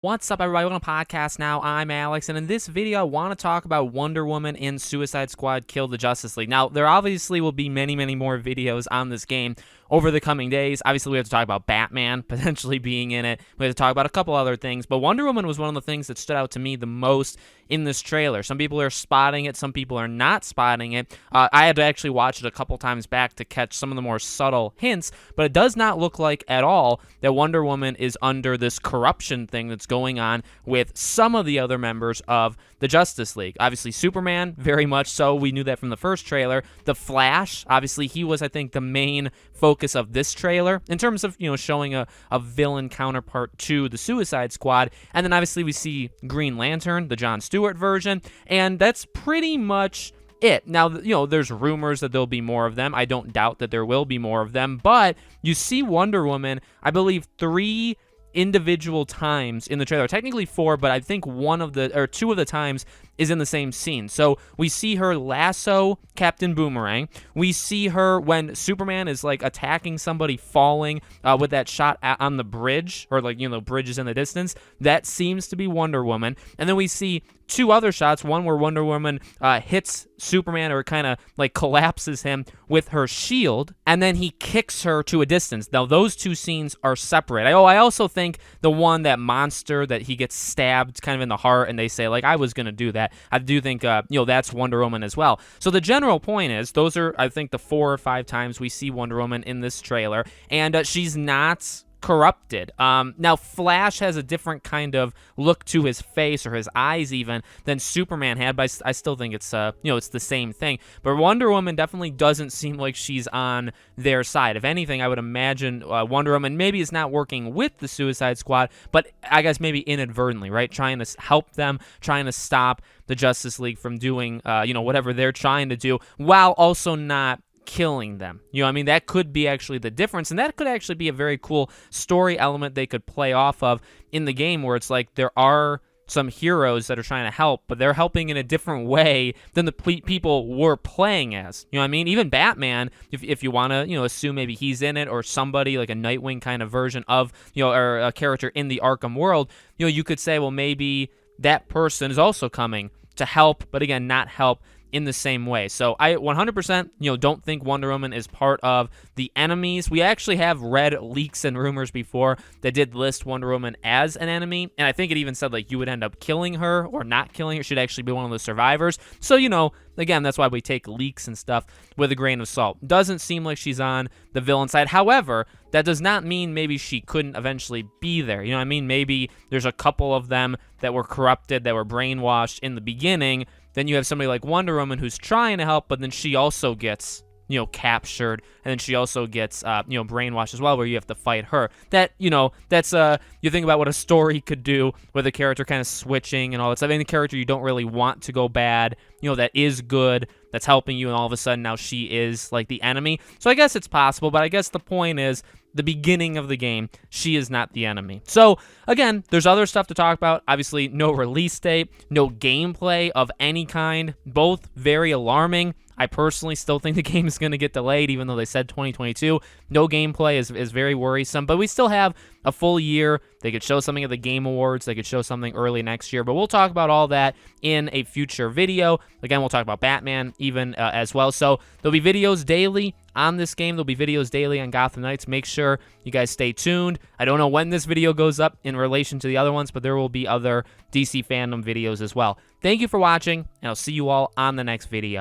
What's up, everybody? Welcome to podcast now. I'm Alex, and in this video, I want to talk about Wonder Woman in Suicide Squad Kill the Justice League. Now, there obviously will be many more videos on this game over the coming days. Obviously, we have to talk about Batman potentially being in it. We have to talk about a couple other things, but Wonder Woman was one of the things that stood out to me the most in this trailer. Some people are spotting it, some people are not spotting it. I had to actually watch it a couple times back to catch some of the more subtle hints, but it does not look like at all that Wonder Woman is under this corruption thing that's going on with some of the other members of the Justice League. Obviously, Superman, very much so. We knew that from the first trailer. The Flash, obviously, he was, I think, the main focus of this trailer in terms of, showing a villain counterpart to the Suicide Squad. And then, obviously, we see Green Lantern, the Jon Stewart version, and that's pretty much it. Now, there's rumors that there'll be more of them. I don't doubt that there will be more of them, but you see Wonder Woman, I believe, 3 individual times in the trailer, technically 4, but I think 2 of the times is in the same scene. So we see her lasso Captain Boomerang. We see her when Superman is like attacking somebody falling with that shot on the bridge, or bridges in the distance. That seems to be Wonder Woman. And then we see 2 other shots, one where Wonder Woman hits Superman or kind of like collapses him with her shield, and then he kicks her to a distance. Now, those 2 scenes are separate. I also think the one, that monster that he gets stabbed kind of in the heart, and they say, like, I was going to do that. I do think, that's Wonder Woman as well. So the general point is, those are, I think, the 4 or 5 times we see Wonder Woman in this trailer, and she's not corrupted. Now, Flash has a different kind of look to his face, or his eyes even, than Superman had, but I still think it's it's the same thing. But Wonder Woman definitely doesn't seem like she's on their side. If anything, I would imagine Wonder Woman maybe is not working with the Suicide Squad, but I guess maybe inadvertently, right? Trying to help them, trying to stop the Justice League from doing whatever they're trying to do, while also not killing them. That could be actually the difference, and that could actually be a very cool story element they could play off of in the game, where it's like there are some heroes that are trying to help, but they're helping in a different way than the people were playing as. Even Batman, if you want to, assume maybe he's in it, or somebody like a Nightwing kind of version of, or a character in the Arkham world, you could say, well, maybe that person is also coming to help, but again, not help in the same way. So I 100% don't think Wonder Woman is part of the enemies. We actually have read leaks and rumors before that did list Wonder Woman as an enemy, and I think it even said like you would end up killing her or not killing her. She'd actually be one of the survivors. So again, that's why we take leaks and stuff with a grain of salt. Doesn't seem like she's on the villain side. However, that does not mean maybe she couldn't eventually be there. Maybe there's a couple of them that were corrupted, that were brainwashed in the beginning. Then you have somebody like Wonder Woman who's trying to help, but then she also gets, captured, and then she also gets, brainwashed as well, where you have to fight her. That, that's, you think about what a story could do with a character kind of switching and all that stuff. Any character you don't really want to go bad, that is good, that's helping you, and all of a sudden now she is, like, the enemy. So I guess it's possible, but I guess the point is, the beginning of the game, she is not the enemy. So, again, there's other stuff to talk about. Obviously, no release date, no gameplay of any kind, both very alarming. I personally still think the game is going to get delayed, even though they said 2022. No gameplay is very worrisome, but we still have a full year. They could show something at the Game Awards. They could show something early next year, but we'll talk about all that in a future video. Again, we'll talk about Batman even as well. So there'll be videos daily on this game. There'll be videos daily on Gotham Knights. Make sure you guys stay tuned. I don't know when this video goes up in relation to the other ones, but there will be other DC fandom videos as well. Thank you for watching, and I'll see you all on the next video.